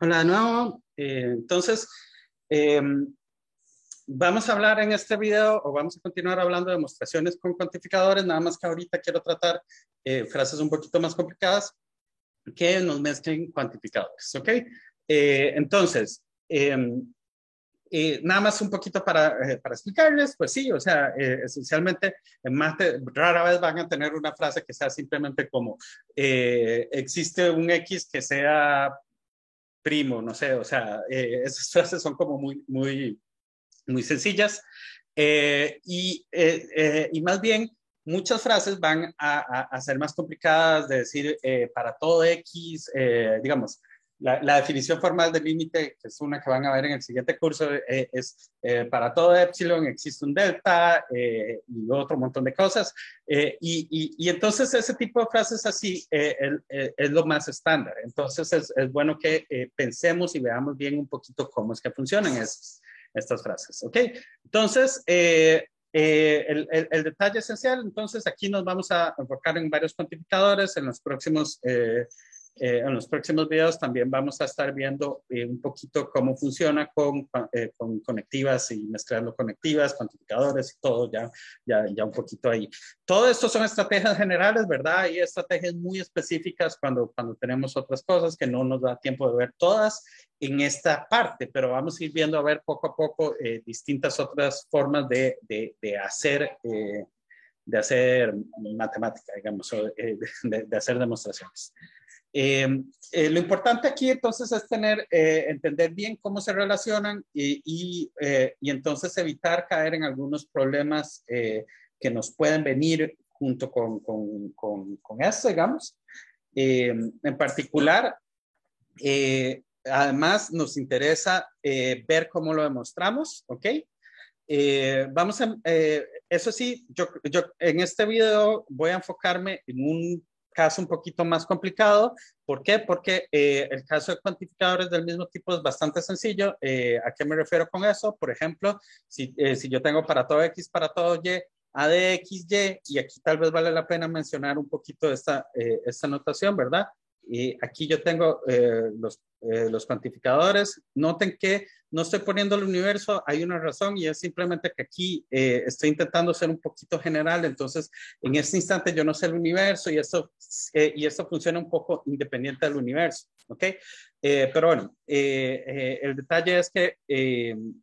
Hola de nuevo. Entonces, eh, vamos a hablar en este video o vamos a continuar hablando de demostraciones con cuantificadores, nada más que ahorita quiero tratar frases un poquito más complicadas que nos mezclen cuantificadores, ¿ok? Entonces, nada más un poquito para explicarles, pues sí, o sea, esencialmente en mate rara vez van a tener una frase que sea simplemente como existe un X que sea primo, no sé, o sea, esas frases son como muy sencillas y más bien muchas frases van a ser más complicadas de decir para todo X, digamos, la definición formal del límite, que es una que van a ver en el siguiente curso, es para todo epsilon existe un delta y otro montón de cosas. Y entonces ese tipo de frases así es lo más estándar. Entonces es bueno que pensemos y veamos bien un poquito cómo es que funcionan estas frases. ¿Ok? Entonces, el detalle esencial, entonces aquí nos vamos a enfocar en varios cuantificadores. En los próximos videos también vamos a estar viendo un poquito cómo funciona con conectivas y mezclando conectivas, cuantificadores y todo, ya un poquito ahí. Todo esto son estrategias generales, ¿verdad? Y estrategias muy específicas cuando tenemos otras cosas que no nos da tiempo de ver todas en esta parte, pero vamos a ir viendo a ver poco a poco distintas otras formas de hacer matemática, digamos, o, de hacer demostraciones. Lo importante aquí entonces es entender bien cómo se relacionan y entonces evitar caer en algunos problemas que nos pueden venir junto con esto, digamos. En particular, además nos interesa ver cómo lo demostramos, ¿ok? Eso sí, yo en este video voy a enfocarme en un caso un poquito más complicado. ¿Por qué? Porque el caso de cuantificadores del mismo tipo es bastante sencillo. ¿A qué me refiero con eso? Por ejemplo, si yo tengo para todo X, para todo Y, A de X, Y, y aquí tal vez vale la pena mencionar un poquito esta notación, ¿verdad? Y aquí yo tengo los cuantificadores. Noten que no estoy poniendo el universo, hay una razón y es simplemente que aquí estoy intentando ser un poquito general, entonces en este instante yo no sé el universo y esto funciona un poco independiente del universo, ¿ok? Pero bueno, el detalle es que en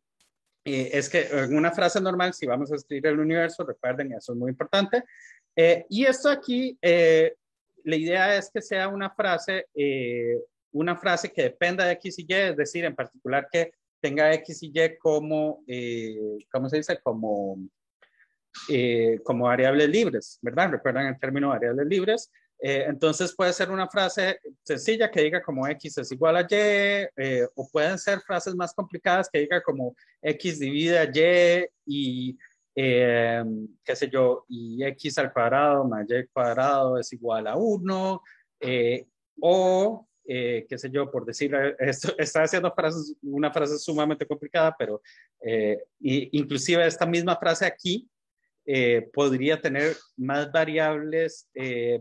una frase normal, si vamos a escribir el universo, recuerden, eso es muy importante. Y esto aquí, la idea es que sea una frase que dependa de X y Y, es decir, en particular que tenga X y Y como, ¿cómo se dice? Como variables libres, ¿verdad? Recuerdan el término variables libres. Entonces puede ser una frase sencilla que diga como X es igual a Y, o pueden ser frases más complicadas que diga como X divide a Y qué sé yo, y X al cuadrado más Y cuadrado es igual a 1, qué sé yo, por decir, esto, está haciendo una frase sumamente complicada, pero inclusive esta misma frase aquí podría tener más variables,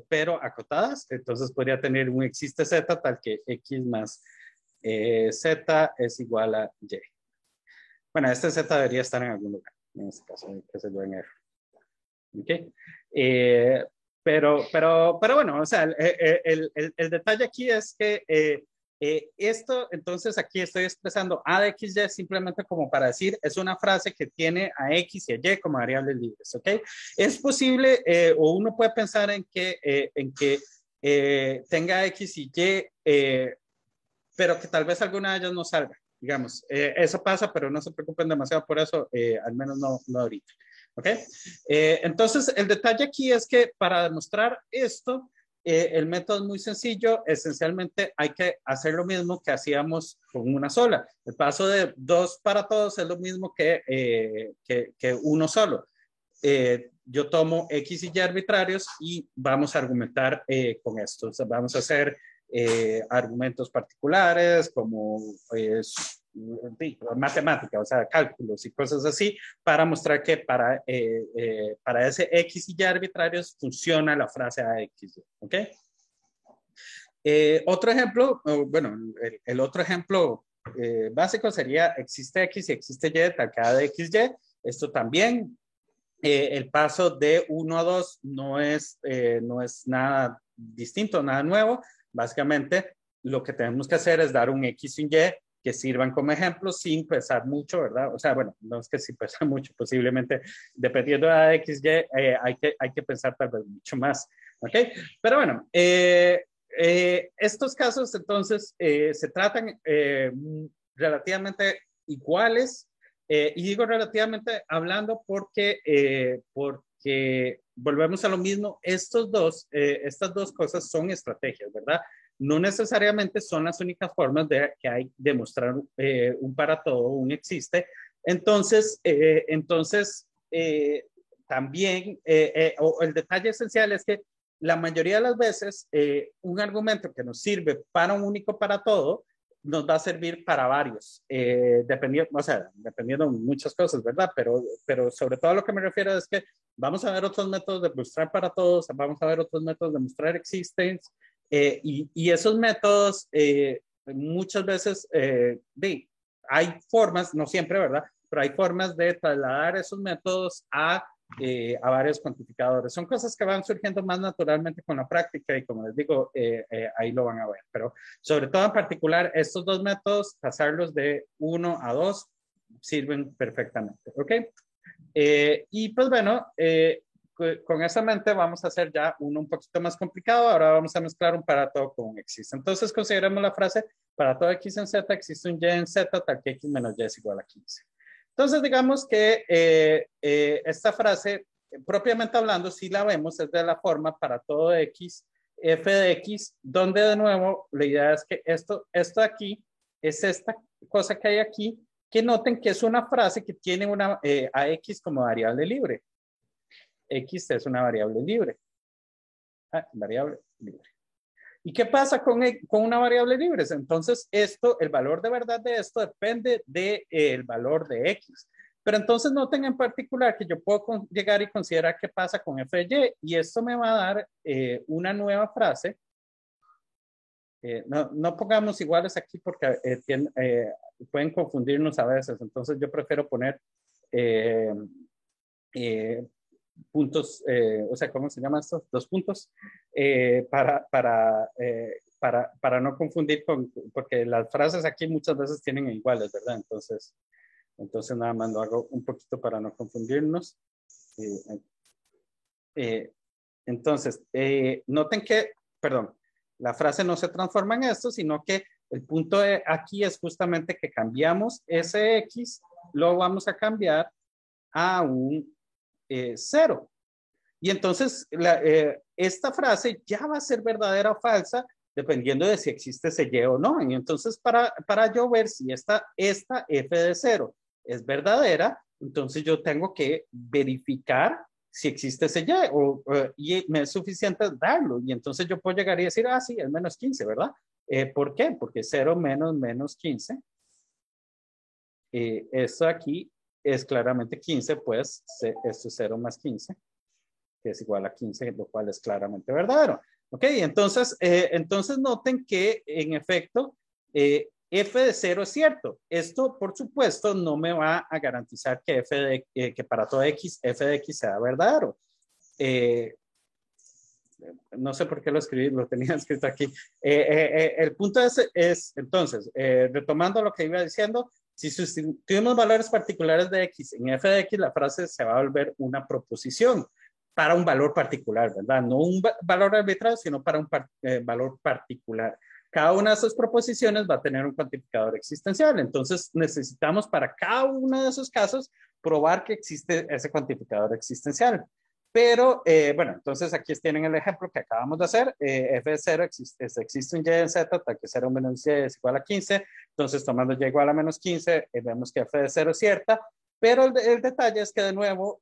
pero acotadas. Entonces podría tener un existe z tal que x más z es igual a y. Bueno, este z debería estar en algún lugar. En este caso, que se lo en R. ¿Okay? Pero bueno, o sea, el detalle aquí es que esto, entonces aquí estoy expresando A de X, Y simplemente como para decir, es una frase que tiene a X y a Y como variables libres, ¿ok? Es posible, o uno puede pensar en que tenga X y Y, pero que tal vez alguna de ellas no salga, digamos. Eso pasa, pero no se preocupen demasiado por eso, al menos no ahorita. ¿Ok? Entonces, el detalle aquí es que para demostrar esto, el método es muy sencillo. Esencialmente hay que hacer lo mismo que hacíamos con una sola. El paso de 2 para todos es lo mismo que uno solo. Yo tomo X y Y arbitrarios y vamos a argumentar con esto. O sea, vamos a hacer argumentos particulares como matemática, o sea, cálculos y cosas así, para mostrar que para ese X y Y arbitrarios funciona la frase AX, ¿ok? Otro ejemplo, bueno, el otro ejemplo básico sería existe X y existe Y, tal que A de XY. Esto también, el paso de 1 a 2 no es nada distinto, nada nuevo. Básicamente, lo que tenemos que hacer es dar un X y un Y que sirvan como ejemplo sin pesar mucho, ¿verdad? O sea, bueno, no es que si pesa mucho, posiblemente, dependiendo de A de X, Y, hay que pensar tal vez mucho más, ¿ok? Pero bueno, estos casos entonces se tratan relativamente iguales, y digo relativamente hablando porque volvemos a lo mismo, estas dos cosas son estrategias, ¿verdad? No necesariamente son las únicas formas de que hay de mostrar un para todo, un existe. También, el detalle esencial es que la mayoría de las veces, un argumento que nos sirve para un único para todo, nos va a servir para varios, dependiendo de muchas cosas, ¿verdad? Pero sobre todo a lo que me refiero es que vamos a ver otros métodos de mostrar para todos, vamos a ver otros métodos de mostrar existence, y esos métodos muchas veces, hay formas, no siempre, ¿verdad? Pero hay formas de trasladar esos métodos a varios cuantificadores. Son cosas que van surgiendo más naturalmente con la práctica y como les digo, ahí lo van a ver. Pero sobre todo en particular, estos dos métodos, pasarlos de 1 a 2, sirven perfectamente. ¿Ok? Y pues bueno, con esa mente vamos a hacer ya uno un poquito más complicado. Ahora vamos a mezclar un para todo con un existe. Entonces consideremos la frase para todo x en z existe un y en z tal que x menos y es igual a 15. Entonces digamos que esta frase, propiamente hablando, si la vemos es de la forma para todo x, f de x, donde de nuevo la idea es que esto aquí es esta cosa que hay aquí, que noten que es una frase que tiene a x como variable libre. X es una variable libre. Variable libre. ¿Y qué pasa con una variable libre? Entonces, el valor de verdad de esto depende del valor de x. Pero entonces noten en particular que yo puedo llegar y considerar qué pasa con f de y, y esto me va a dar una nueva frase. No pongamos iguales aquí porque pueden confundirnos a veces. Entonces, yo prefiero poner puntos, o sea, ¿cómo se llama esto? 2 puntos, para no confundir porque las frases aquí muchas veces tienen iguales, ¿verdad? Entonces nada más lo hago un poquito para no confundirnos. Entonces, noten que, perdón, la frase no se transforma en esto, sino que el punto aquí es justamente que cambiamos ese X, lo vamos a cambiar a un 0. Y entonces esta frase ya va a ser verdadera o falsa dependiendo de si existe ese Y o no. Y entonces para yo ver si esta f de 0 es verdadera, entonces yo tengo que verificar si existe ese Y, y me es suficiente darlo. Y entonces yo puedo llegar y decir, sí, es menos 15, ¿verdad? ¿Por qué? Porque 0 menos 15. Esto aquí es claramente 15, pues esto es 0 más 15, que es igual a 15, lo cual es claramente verdadero. Ok, entonces noten que en efecto f de 0 es cierto. Esto, por supuesto, no me va a garantizar que que para todo x, f de x sea verdadero. No sé por qué lo escribí, lo tenía escrito aquí. El punto es entonces, retomando lo que iba diciendo, si sustituimos valores particulares de x en f de x, la frase se va a volver una proposición para un valor particular, ¿verdad? No un valor arbitrario, sino para un valor particular. Cada una de esas proposiciones va a tener un cuantificador existencial. Entonces, necesitamos para cada uno de esos casos probar que existe ese cuantificador existencial. Pero, bueno, entonces aquí tienen el ejemplo que acabamos de hacer. F de 0 existe un Y en Z, tal que 0 menos Y es igual a 15. Entonces, tomando Y igual a menos 15, vemos que F de 0 es cierta. Pero el detalle es que, de nuevo,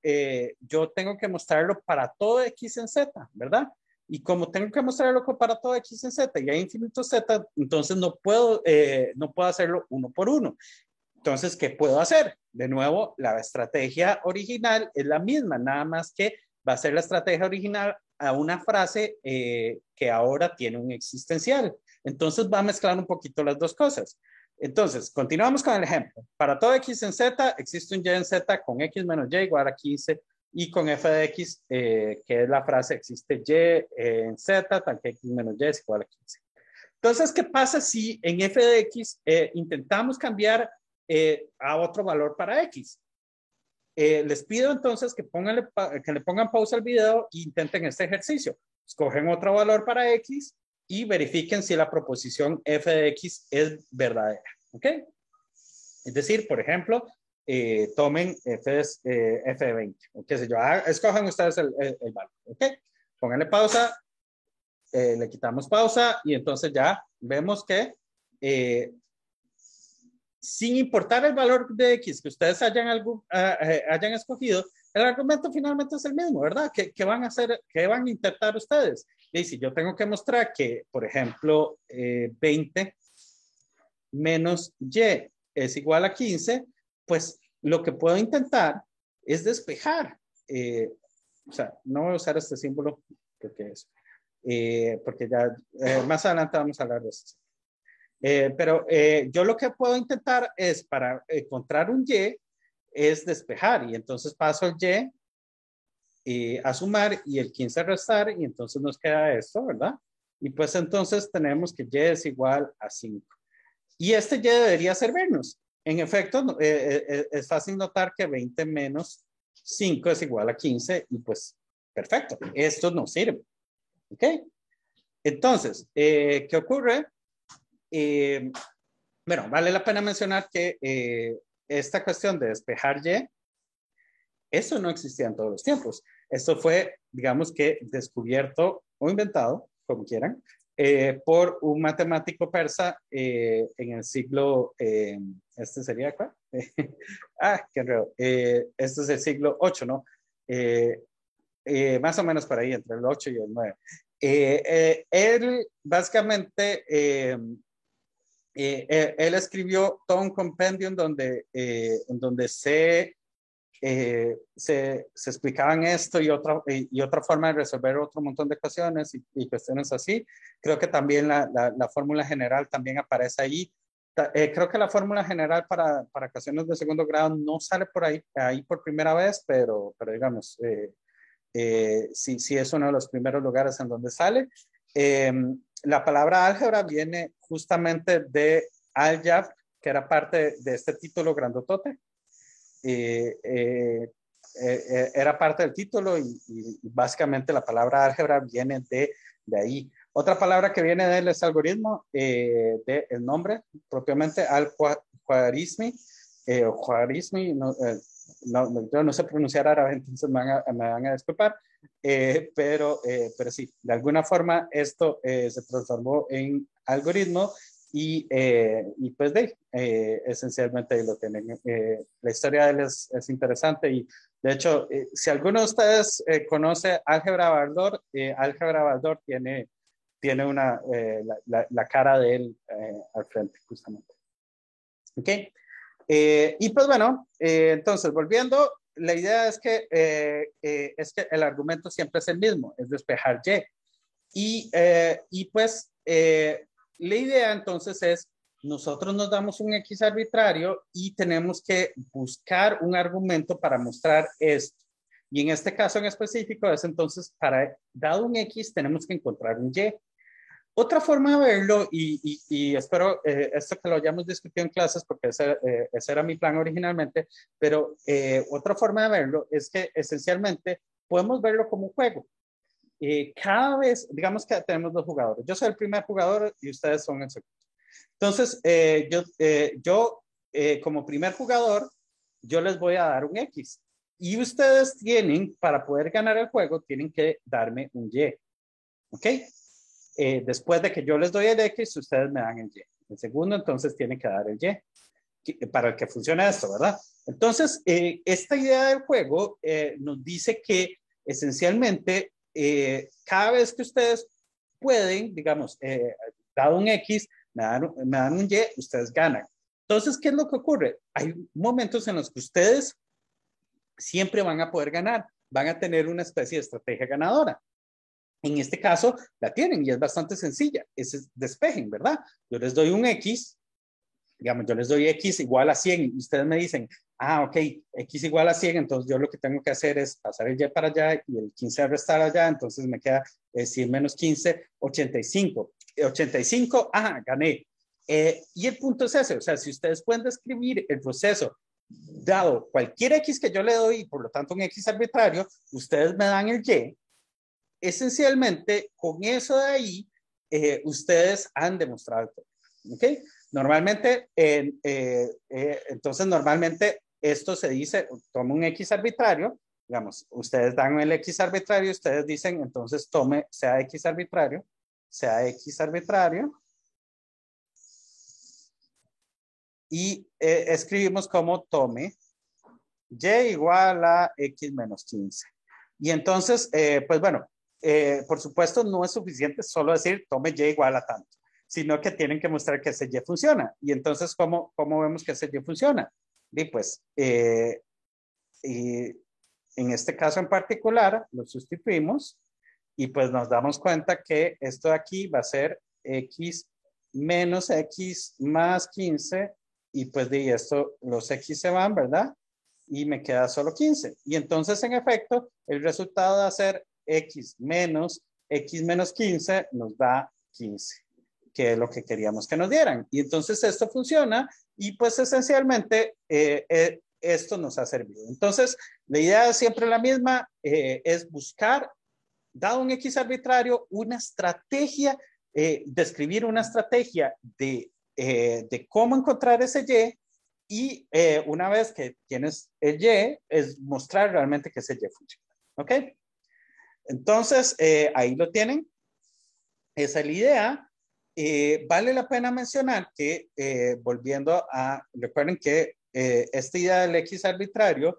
yo tengo que mostrarlo para todo X en Z, ¿verdad? Y como tengo que mostrarlo para todo X en Z y hay infinitos Z, entonces no puedo hacerlo uno por uno. Entonces, ¿qué puedo hacer? De nuevo, la estrategia original es la misma, nada más que va a ser la estrategia original a una frase que ahora tiene un existencial. Entonces va a mezclar un poquito las dos cosas. Entonces, continuamos con el ejemplo. Para todo x en z, existe un y en z con x menos y igual a 15 y con f de x, que es la frase, existe y en z, tan que x menos y es igual a 15. Entonces, ¿qué pasa si en f de x intentamos cambiar a otro valor para x? Les pido entonces que le pongan pausa al video e intenten este ejercicio. Escogen otro valor para x y verifiquen si la proposición f de x es verdadera. ¿Ok? Es decir, por ejemplo, tomen f de 20. ¿O qué sé yo? Escojan ustedes el valor. ¿Ok? Pónganle pausa, le quitamos pausa y entonces ya vemos que sin importar el valor de x que ustedes hayan escogido, el argumento finalmente es el mismo, ¿verdad? ¿Qué van a hacer? ¿Qué van a intentar ustedes? Y si yo tengo que mostrar que, por ejemplo, 20 menos y es igual a 15, pues lo que puedo intentar es despejar. O sea, no voy a usar este símbolo porque ya más adelante vamos a hablar de esto. Pero yo lo que puedo intentar es, para encontrar un y, es despejar. Y entonces paso el y a sumar y el 15 a restar. Y entonces nos queda esto, ¿verdad? Y pues entonces tenemos que y es igual a 5. Y este y debería servirnos. En efecto, es fácil notar que 20 menos 5 es igual a 15. Y pues, perfecto. Esto nos sirve. ¿Ok? Entonces, ¿qué ocurre? Bueno, vale la pena mencionar que esta cuestión de despejar y, eso no existía en todos los tiempos. Esto fue, digamos que, descubierto o inventado, como quieran, por un matemático persa en el siglo, ¿este sería cuál? Qué enredo. Este es el siglo 8, ¿no? Más o menos por ahí, entre el 8 y el 9. Él básicamente él escribió todo un compendium en donde se explicaban esto y otra forma de resolver otro montón de ecuaciones y cuestiones así. Creo que también la fórmula general también aparece ahí. Creo que la fórmula general para ecuaciones de segundo grado no sale por ahí por primera vez, pero digamos, sí es uno de los primeros lugares en donde sale. La palabra álgebra viene justamente de Al-Jabr, que era parte de este título grandotote. Era parte del título y básicamente la palabra álgebra viene de ahí. Otra palabra que viene de él es algoritmo, de el nombre propiamente al-Khwarizmi, o Khwarizmi, yo no sé pronunciar árabe, entonces me van a disculpar, pero sí, de alguna forma esto se transformó en algoritmo y pues esencialmente ahí lo tienen. La historia de él es interesante y de hecho, si alguno de ustedes conoce Álgebra Baldor tiene la cara de él al frente, justamente. ¿Ok? Y pues bueno, entonces volviendo, la idea es que el argumento siempre es el mismo, es despejar y. Y pues la idea entonces es, nosotros nos damos un X arbitrario y tenemos que buscar un argumento para mostrar esto. Y en este caso en específico es entonces, dado un X, tenemos que encontrar un Y. Otra forma de verlo, y espero esto que lo hayamos discutido en clases, porque ese era mi plan originalmente, pero otra forma de verlo es que esencialmente podemos verlo como un juego. Cada vez, digamos que tenemos dos jugadores. Yo soy el primer jugador y ustedes son el segundo. Entonces, yo como primer jugador, yo les voy a dar un X. Y ustedes tienen, para poder ganar el juego, tienen que darme un Y. ¿Ok? Después de que yo les doy el X, ustedes me dan el Y. El segundo, entonces, tiene que dar el Y para que funcione esto, ¿verdad? Entonces, esta idea del juego nos dice que esencialmente cada vez que ustedes pueden, digamos, dado un X, me dan un Y, ustedes ganan. Entonces, ¿qué es lo que ocurre? Hay momentos en los que ustedes siempre van a poder ganar, van a tener una especie de estrategia ganadora. En este caso la tienen y es bastante sencilla, es despejen, ¿verdad? Yo les doy un X, digamos, yo les doy X igual a 100 y ustedes me dicen, ok, X igual a 100, entonces yo lo que tengo que hacer es pasar el Y para allá y el 15 a restar allá, entonces me queda 100 menos 15, 85. 85, gané. Y el punto es ese, o sea, si ustedes pueden describir el proceso dado cualquier X que yo le doy y por lo tanto un X arbitrario, ustedes me dan el Y, esencialmente con eso de ahí, ustedes han demostrado todo. ¿Ok? Normalmente, entonces normalmente esto se dice, toma un X arbitrario, digamos, ustedes dan el X arbitrario, ustedes dicen, entonces tome, sea X arbitrario, y escribimos como tome Y igual a X menos 15. Y entonces, pues bueno, por supuesto no es suficiente solo decir tome Y igual a tanto, sino que tienen que mostrar que ese Y funciona. Y entonces, ¿cómo vemos que ese Y funciona? Y pues, y en este caso en particular, lo sustituimos y pues nos damos cuenta que esto de aquí va a ser X menos X más 15 y pues de esto los X se van, ¿verdad? Y me queda solo 15. Y entonces, en efecto, el resultado de hacer X menos 15 nos da 15, que es lo que queríamos que nos dieran. Y entonces esto funciona y pues esencialmente esto nos ha servido. Entonces, la idea es siempre la misma, es buscar, dado un X arbitrario, una estrategia, describir una estrategia de cómo encontrar ese Y una vez que tienes el Y, es mostrar realmente que ese Y funciona. ¿Ok? Entonces, ahí lo tienen. Esa es la idea. Vale la pena mencionar que, recuerden que esta idea del X arbitrario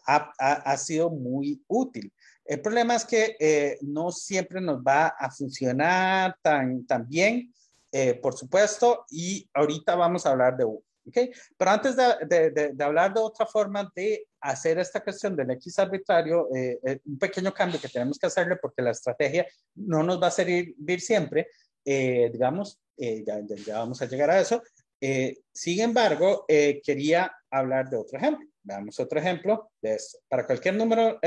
ha sido muy útil. El problema es que no siempre nos va a funcionar tan bien, por supuesto, y ahorita vamos a hablar de uno. ¿Okay? Pero antes de hablar de otra forma de hacer esta cuestión del X arbitrario, un pequeño cambio que tenemos que hacerle porque la estrategia no nos va a servir siempre, digamos, ya vamos a llegar a eso. Sin embargo, quería hablar de otro ejemplo. Veamos otro ejemplo de esto. Para cualquier número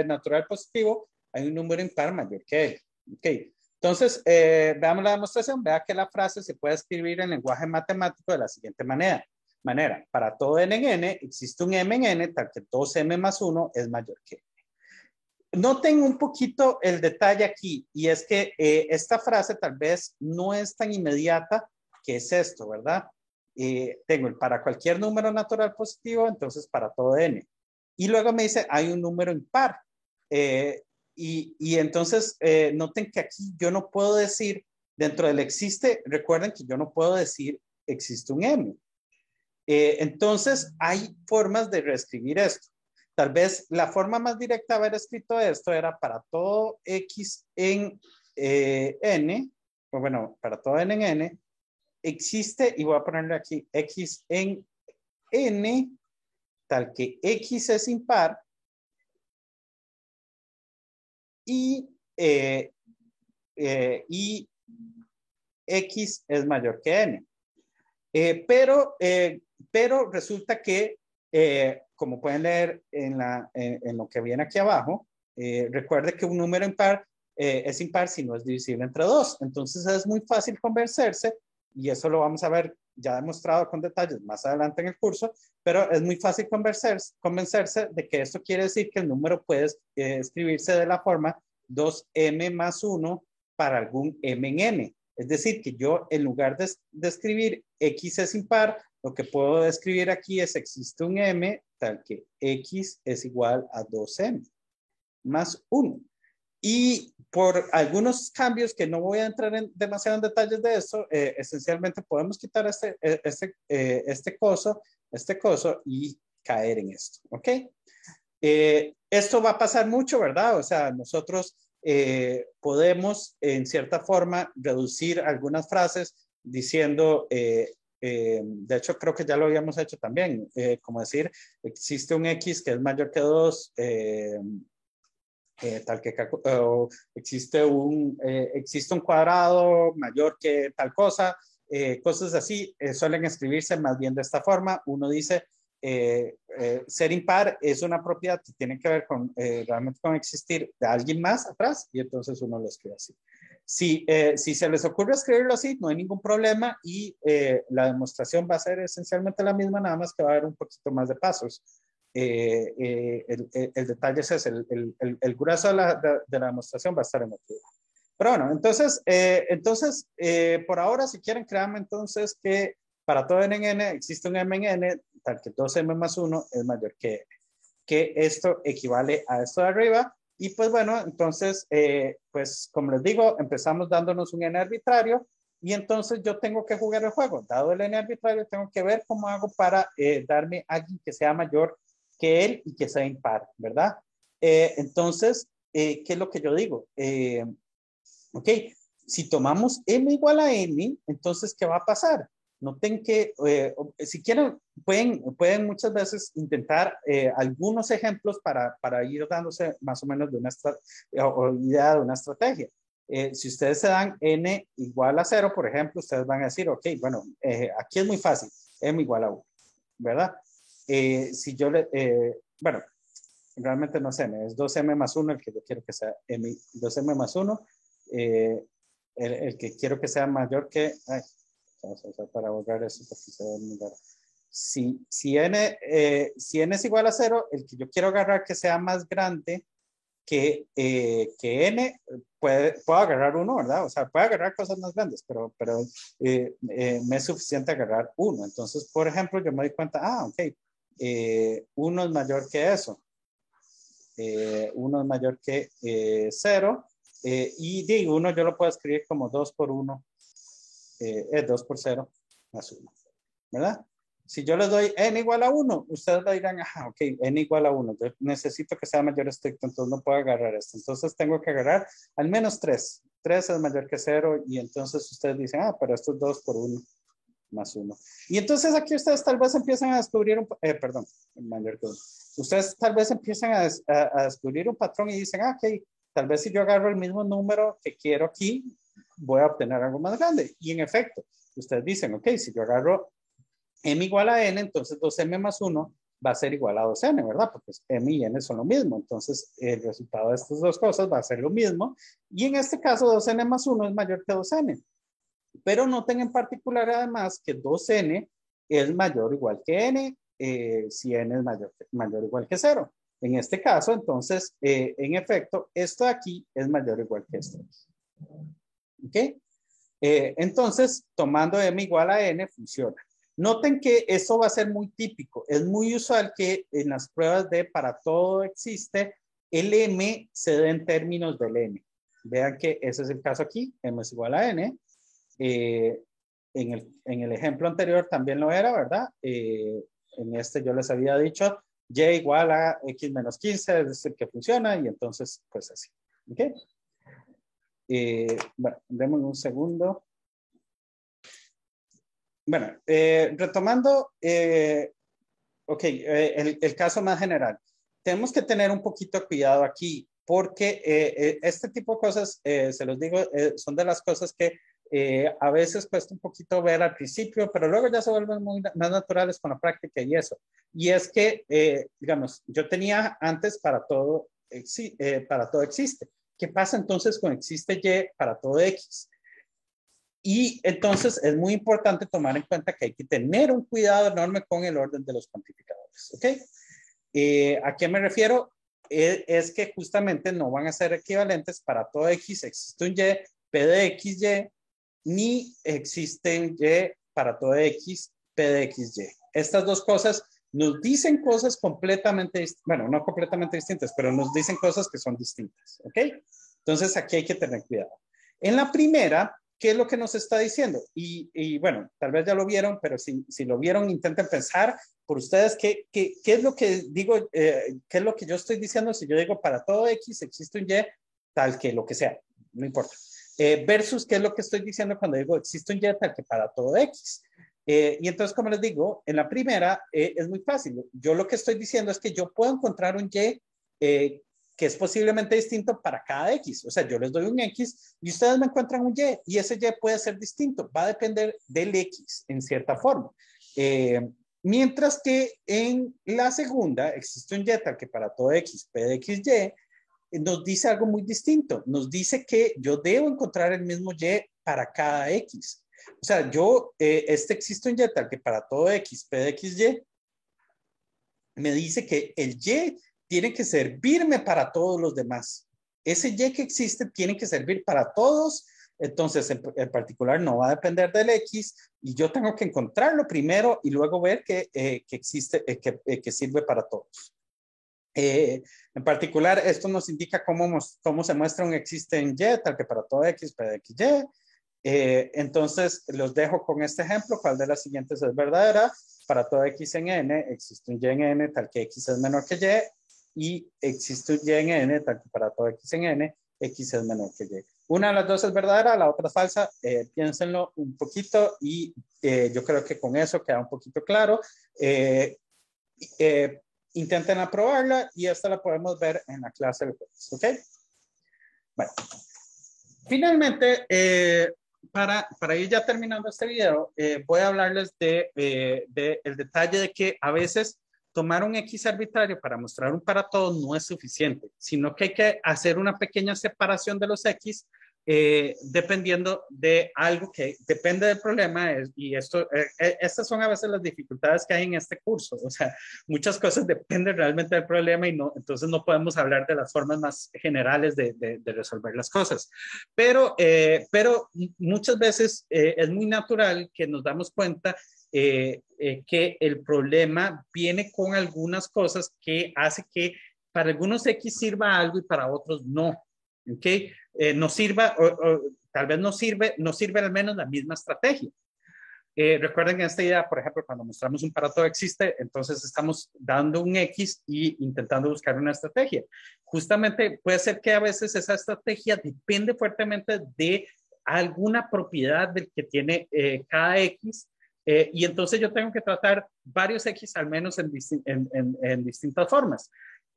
natural positivo, hay un número impar mayor que él. Okay. Entonces, veamos la demostración. Vea que la frase se puede escribir en lenguaje matemático de la siguiente manera. Para todo n en n, existe un m en n tal que 2m más 1 es mayor que n. Noten un poquito el detalle aquí, y es que esta frase tal vez no es tan inmediata que es esto, ¿verdad? Tengo el para cualquier número natural positivo, entonces para todo n. Y luego me dice, hay un número impar. Y entonces, noten que aquí yo no puedo decir, dentro del existe, recuerden que yo no puedo decir existe un m. Entonces, hay formas de reescribir esto. Tal vez la forma más directa de haber escrito esto era para todo x en n, o bueno, para todo n en n, existe, y voy a ponerle aquí, x en n, tal que x es impar, y x es mayor que n. Pero resulta que, como pueden leer en lo que viene aquí abajo, recuerde que un número impar es impar si no es divisible entre 2. Entonces es muy fácil convencerse, y eso lo vamos a ver ya demostrado con detalles más adelante en el curso, pero es muy fácil convencerse de que esto quiere decir que el número puede escribirse de la forma 2m más 1 para algún m en n. Es decir, que yo en lugar de escribir x es impar, lo que puedo escribir aquí es existe un m tal que x es igual a 2m más 1. Y por algunos cambios que no voy a entrar demasiado en detalles de esto, esencialmente podemos quitar este coso y caer en esto. ¿Ok? Esto va a pasar mucho, ¿verdad? O sea, nosotros podemos en cierta forma reducir algunas frases diciendo, de hecho creo que ya lo habíamos hecho también, como decir, existe un x que es mayor que 2, tal que existe un cuadrado mayor que tal cosa, cosas así suelen escribirse más bien de esta forma. Uno dice, ser impar es una propiedad que tiene que ver con realmente con existir de alguien más atrás, y entonces uno lo escribe así. Si se les ocurre escribirlo así, no hay ningún problema, y la demostración va a ser esencialmente la misma, nada más que va a haber un poquito más de pasos. El detalle es ese, el grueso de la demostración va a estar en otro. Pero bueno, entonces por ahora, si quieren, créanme entonces que para todo n en n existe un m en n, tal que 2m más 1 es mayor que n, que esto equivale a esto de arriba. Y pues bueno, entonces, pues como les digo, empezamos dándonos un n arbitrario, y entonces yo tengo que jugar el juego. Dado el n arbitrario, tengo que ver cómo hago para darme a alguien que sea mayor que él y que sea impar, ¿verdad? Entonces, ¿qué es lo que yo digo? Ok, si tomamos m igual a n, entonces, ¿qué va a pasar? Noten que, si quieren, pueden muchas veces intentar algunos ejemplos para ir dándose más o menos de una idea de una estrategia. Si ustedes se dan n igual a 0, por ejemplo, ustedes van a decir, ok, bueno, aquí es muy fácil, m igual a 1, ¿verdad? Si yo bueno, realmente no sé, es 2m más 1 el que yo quiero que sea m, 2m más 1, el que quiero que sea mayor que, ay, vamos a usar para borrar eso porque se ve muy raro. Si n es igual a 0, el que yo quiero agarrar que sea más grande que n, puedo agarrar 1, ¿verdad? O sea, puedo agarrar cosas más grandes, pero me es suficiente agarrar 1. Entonces, por ejemplo, yo me doy cuenta, ok, 1 es mayor que eso. 1 es mayor que 0. Y de 1 yo lo puedo escribir como 2 por 1, es 2 por 0 más 1, ¿verdad? Si yo les doy n igual a 1, ustedes le dirán, ok, n igual a 1, yo necesito que sea mayor estricto, entonces no puedo agarrar esto. Entonces tengo que agarrar al menos 3. 3 es mayor que 0, y entonces ustedes dicen, pero esto es 2 por 1 más 1. Y entonces aquí ustedes tal vez empiezan a descubrir perdón, mayor que 1. Ustedes tal vez empiezan a descubrir un patrón y dicen, ok, tal vez si yo agarro el mismo número que quiero aquí, voy a obtener algo más grande. Y en efecto, ustedes dicen, ok, si yo agarro m igual a n, entonces 2m más 1 va a ser igual a 2n, ¿verdad? Porque m y n son lo mismo. Entonces, el resultado de estas dos cosas va a ser lo mismo. Y en este caso, 2n más 1 es mayor que 2n. Pero noten en particular, además, que 2n es mayor o igual que n, si n es mayor o igual que 0. En este caso, entonces, en efecto, esto de aquí es mayor o igual que esto. ¿Ok? Entonces, tomando m igual a n, funciona. Noten que esto va a ser muy típico. Es muy usual que en las pruebas de para todo existe, el m se dé en términos del n. Vean que ese es el caso aquí, m es igual a n. En el ejemplo anterior también lo era, ¿verdad? En este yo les había dicho y igual a x menos 15, es el que funciona, y entonces, pues así. ¿Ok? Bueno, demos un segundo. Bueno, retomando, ok, el caso más general. Tenemos que tener un poquito de cuidado aquí, porque este tipo de cosas, se los digo, son de las cosas que a veces cuesta un poquito ver al principio, pero luego ya se vuelven muy más naturales con la práctica y eso. Y es que, digamos, yo tenía antes para todo existe. ¿Qué pasa entonces con existe y para todo x? Y entonces es muy importante tomar en cuenta que hay que tener un cuidado enorme con el orden de los cuantificadores. ¿Ok? ¿A qué me refiero? Es que justamente no van a ser equivalentes para todo x. Existe un y, p de x, y, ni existe un y para todo x, p de xy. Estas dos cosas nos dicen cosas completamente distintas. Bueno, no completamente distintas, pero nos dicen cosas que son distintas. ¿Ok? Entonces aquí hay que tener cuidado. En la primera, ¿qué es lo que nos está diciendo? Y bueno, tal vez ya lo vieron, pero si lo vieron, intenten pensar por ustedes qué es lo que digo, qué es lo que yo estoy diciendo si yo digo para todo x existe un y, tal que lo que sea, no importa. Versus qué es lo que estoy diciendo cuando digo existe un y tal que para todo x. Y entonces, como les digo, en la primera es muy fácil. Yo lo que estoy diciendo es que yo puedo encontrar un y que es posiblemente distinto para cada X. O sea, yo les doy un X y ustedes me encuentran un Y, y ese Y puede ser distinto, va a depender del X en cierta forma. Mientras que en la segunda existe un Y tal que para todo X, P de XY, nos dice algo muy distinto. Nos dice que yo debo encontrar el mismo Y para cada X. O sea, existe un Y tal que para todo X, P de XY, me dice que el Y tiene que servirme para todos los demás. Ese Y que existe tiene que servir para todos. Entonces, en particular, no va a depender del X y yo tengo que encontrarlo primero y luego ver que existe, que sirve para todos. En particular, esto nos indica cómo se muestra un existe en Y, tal que para todo X, P de XY. Entonces, los dejo con este ejemplo. ¿Cuál de las siguientes es verdadera? Para todo X en N, existe un Y en N tal que X es menor que Y, y existe un Y en N tal que para todo X en N, X es menor que Y. Una de las dos es verdadera, la otra es falsa. Piénsenlo un poquito y yo creo que con eso queda un poquito claro. Intenten aprobarla y esta la podemos ver en la clase del jueves, ¿ok? Bueno, finalmente, para ir ya terminando este video, voy a hablarles el detalle de que a veces tomar un X arbitrario para mostrar un para todos no es suficiente, sino que hay que hacer una pequeña separación de los X dependiendo de algo que depende del problema. Estas son a veces las dificultades que hay en este curso. O sea, muchas cosas dependen realmente del problema y entonces no podemos hablar de las formas más generales de resolver las cosas. Pero muchas veces es muy natural que nos damos cuenta que el problema viene con algunas cosas que hace que para algunos X sirva algo y para otros no. ¿Ok? No sirva, tal vez no sirve al menos la misma estrategia. Recuerden que en esta idea, por ejemplo, cuando mostramos un para todo existe, entonces estamos dando un X y intentando buscar una estrategia. Justamente puede ser que a veces esa estrategia depende fuertemente de alguna propiedad del que tiene cada X. Y entonces yo tengo que tratar varios X al menos en distintas formas.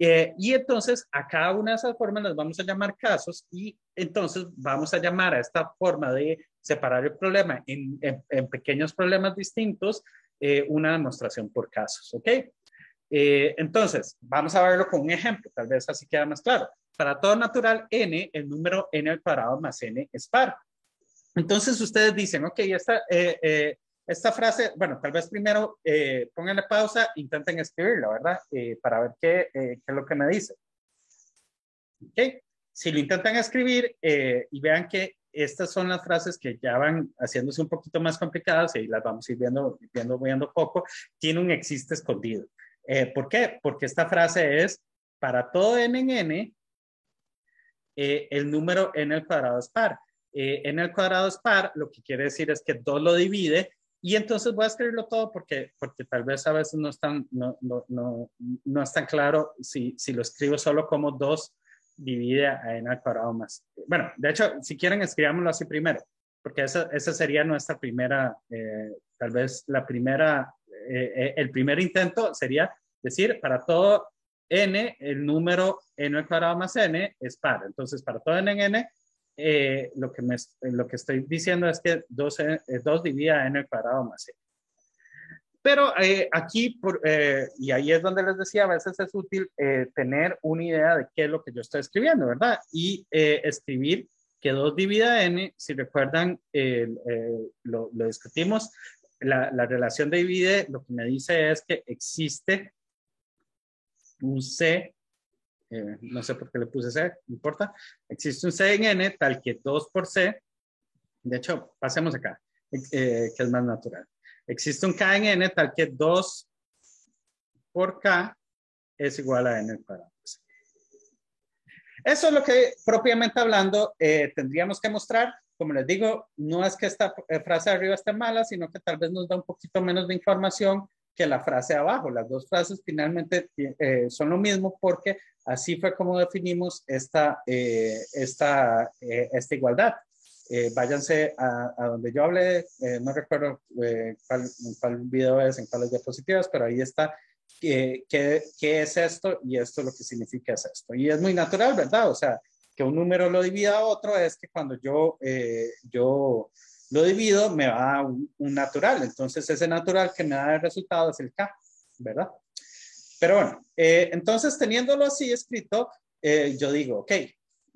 Y entonces a cada una de esas formas las vamos a llamar casos y entonces vamos a llamar a esta forma de separar el problema en pequeños problemas distintos una demostración por casos, ¿ok? Entonces, vamos a verlo con un ejemplo, tal vez así queda más claro. Para todo natural n, el número n al cuadrado más n es par. Entonces ustedes dicen, ok, esta frase, bueno, tal vez primero pónganle pausa, intenten escribirla, ¿verdad? Para ver qué es lo que me dice. ¿Ok? Si lo intentan escribir y vean que estas son las frases que ya van haciéndose un poquito más complicadas y las vamos a ir viendo poco, tiene un existe escondido. ¿Por qué? Porque esta frase es, para todo n en n, el número n al cuadrado es par. N al cuadrado es par, lo que quiere decir es que 2 lo divide, y entonces voy a escribirlo todo porque tal vez a veces no es tan claro si lo escribo solo como 2 divide a n al cuadrado más. Bueno, de hecho, si quieren, escribámoslo así primero, porque esa sería nuestra primera, tal vez el primer intento sería decir, para todo n, el número n al cuadrado más n es par. Entonces, para todo n en n, lo que estoy diciendo es que 2 divide a n al cuadrado más n. Pero aquí, y ahí es donde les decía, a veces es útil tener una idea de qué es lo que yo estoy escribiendo, ¿verdad? Y escribir que 2 divide a n, si recuerdan, lo discutimos, la relación de divide, lo que me dice es que existe un C, no sé por qué le puse C, no importa, existe un C en N tal que 2 por C, de hecho, pasemos acá, que es más natural. Existe un K en N tal que 2 por K es igual a N al cuadrado. Eso es lo que propiamente hablando tendríamos que mostrar. Como les digo, no es que esta frase de arriba esté mala, sino que tal vez nos da un poquito menos de información que la frase de abajo. Las dos frases finalmente son lo mismo porque así fue como definimos esta igualdad. Váyanse a donde yo hablé, no recuerdo cuál video es, en cuáles diapositivas, pero ahí está qué es esto y esto lo que significa es esto. Y es muy natural, ¿verdad? O sea, que un número lo divida a otro es que cuando yo lo divido me da un natural. Entonces ese natural que me da el resultado es el K, ¿verdad? Pero bueno, entonces teniéndolo así escrito, yo digo, ok,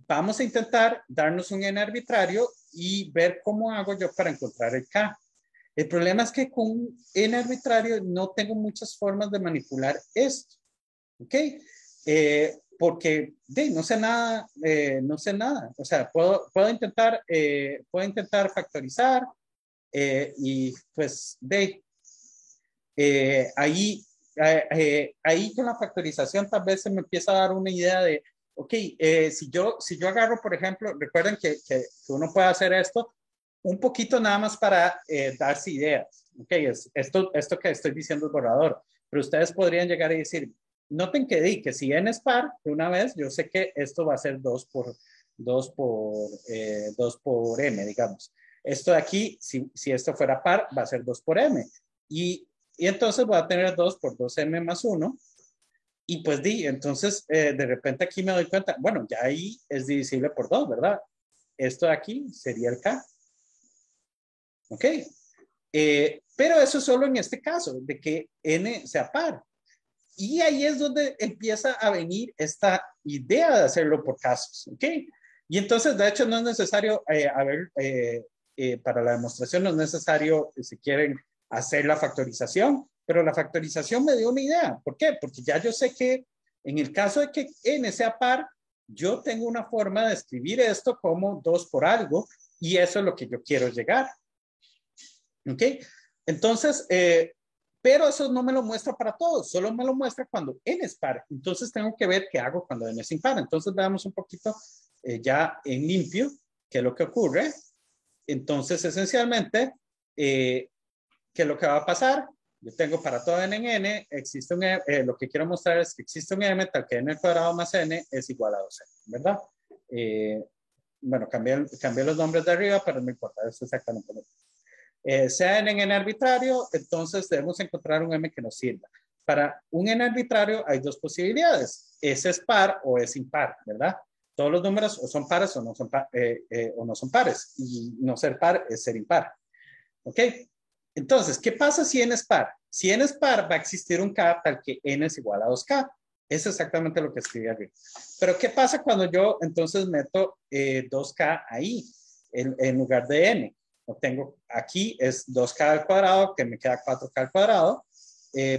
vamos a intentar darnos un n arbitrario y ver cómo hago yo para encontrar el K. El problema es que con n arbitrario no tengo muchas formas de manipular esto, ¿ok? Porque no sé nada, no sé nada. O sea, puedo intentar factorizar y pues ahí con la factorización tal vez se me empieza a dar una idea de, ok, si yo agarro, por ejemplo, recuerden que uno puede hacer esto un poquito nada más para darse ideas. Ok, esto que estoy diciendo es borrador, pero ustedes podrían llegar y decir, noten que si n es par, de una vez, yo sé que esto va a ser 2 por m, digamos. Esto de aquí, si esto fuera par, va a ser 2 por m. Y entonces voy a tener 2 por 2m más 1. Y pues entonces de repente aquí me doy cuenta, bueno, ya ahí es divisible por 2, ¿verdad? Esto de aquí sería el K. ¿Ok? Pero eso es solo en este caso, de que n sea par. Y ahí es donde empieza a venir esta idea de hacerlo por casos. ¿Ok? Y entonces, de hecho, no es necesario, para la demostración no es necesario, si quieren, hacer la factorización, pero la factorización me dio una idea. ¿Por qué? Porque ya yo sé que en el caso de que n sea par, yo tengo una forma de escribir esto como 2 por algo, y eso es lo que yo quiero llegar. ¿Ok? Entonces, pero eso no me lo muestra para todos, solo me lo muestra cuando n es par. Entonces tengo que ver qué hago cuando n es impar. Entonces veamos un poquito ya en limpio qué es lo que ocurre. Entonces, esencialmente, ¿qué es lo que va a pasar? Yo tengo para todo n en n, existe lo que quiero mostrar es que existe un m tal que n al cuadrado más n es igual a 2n, ¿verdad? Bueno, cambié los nombres de arriba, pero no importa, es exactamente lo mismo. Sea en n arbitrario, entonces debemos encontrar un m que nos sirva. Para un n arbitrario hay dos posibilidades, es par o es impar, ¿verdad? Todos los números o son pares o no son pares, y no ser par es ser impar. ¿Ok? Entonces, ¿qué pasa si n es par? Si n es par, va a existir un k tal que n es igual a 2k. Es exactamente lo que escribí arriba. Pero ¿qué pasa cuando yo entonces meto 2k ahí en lugar de n? Obtengo aquí es 2k al cuadrado, que me queda 4k al cuadrado,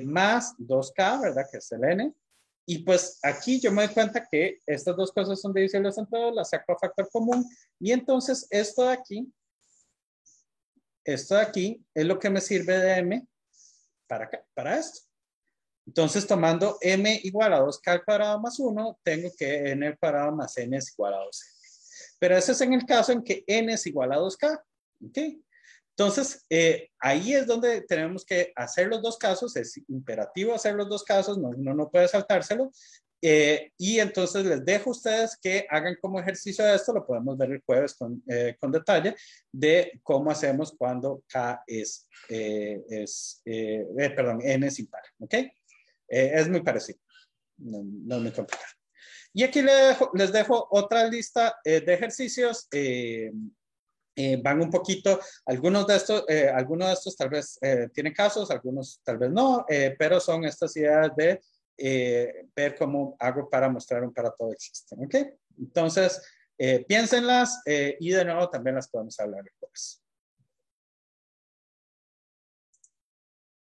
más 2k, ¿verdad? Que es el n. Y pues aquí yo me doy cuenta que estas dos cosas son divisibles entre dos, las saco a factor común. Y entonces esto de aquí es lo que me sirve de m para esto. Entonces, tomando m igual a 2k al cuadrado más 1, tengo que n al cuadrado más n es igual a 2n. Pero ese es en el caso en que n es igual a 2k. ¿Ok? Entonces, ahí es donde tenemos que hacer los dos casos. Es imperativo hacer los dos casos, uno no puede saltárselo. Y entonces les dejo a ustedes que hagan como ejercicio de esto, lo podemos ver el jueves con detalle, de cómo hacemos cuando K perdón, N es impar. ¿Ok? Es muy parecido, no es muy complicado. Y aquí les dejo otra lista de ejercicios. Van un poquito, algunos de estos tal vez tienen casos, algunos tal vez no, pero son estas ideas de ver cómo hago para mostrar un para todo existen. ¿Ok? Entonces, piénsenlas y de nuevo también las podemos hablar después.